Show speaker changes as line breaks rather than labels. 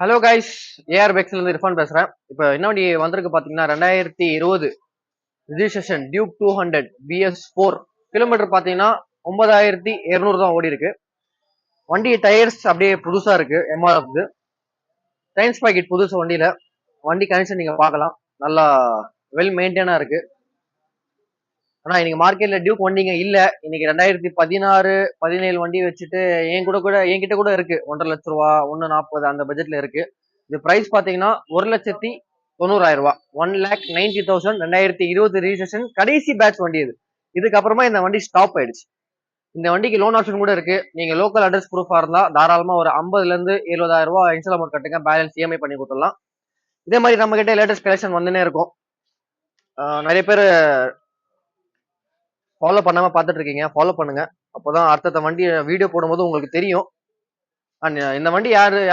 Hello guys, AR பைக்ஸ்ல இருந்து இர்ஃபான் பேசுறேன். இப்போ என்ன வண்டி வந்திருக்கு பாத்தீங்கன்னா 2020 ரிஜிஸ்ட்ரேஷன் டியூக் 200 BS4. கிலோமீட்டர் பாத்தீங்கன்னா 9200 தான் ஓடி இருக்கு. வண்டி டயர்ஸ் அப்படியே புதுசா இருக்கு. MRF டைன்ஸ் பாக்கெட் புதுசு வண்டியில. வண்டி கண்டிஷன் நீங்க பார்க்கலாம், நல்லா வெல் மெயின்டைனா இருக்கு. ஆனா இன்னைக்கு மார்க்கெட்ல டியூக் வண்டிங்க இல்ல. இன்னைக்கு 2016 17 வண்டி வச்சுட்டு என்கிட்ட கூட இருக்கு. 1,50,000 1,40,000 அந்த பட்ஜெட்ல இருக்கு. இது பிரைஸ் பாத்தீங்கன்னா 1,90,000 1,90,000 2020 ரிஜிஸ்ட்ரேஷன் கடைசி பேட்ச் வண்டி இது. இதுக்கப்புறமா இந்த வண்டி ஸ்டாப் ஆயிடுச்சு. இந்த வண்டிக்கு லோன் ஆப்ஷன் கூட இருக்கு. நீங்க லோக்கல் அட்ரஸ் ப்ரூஃபா இருந்தா தாராளமா ஒரு 50,000 இருந்து 70,000 இன்ஸ்டால் அமௌண்ட் கட்டுங்க, பேலன்ஸ் EMI பண்ணி கொடுத்துடலாம். இதே மாதிரி நம்ம கிட்ட லேட்டஸ்ட் கலெக்ஷன் வந்துனே இருக்கும். நிறைய பேர் ஃபாலோ பண்ணாம பார்த்துட்டு இருக்கீங்க, ஃபாலோ பண்ணுங்க. அப்போதான் அடுத்த வண்டி வீடியோ போடும்போது உங்களுக்கு தெரியும். இந்த வண்டி யாருக்கு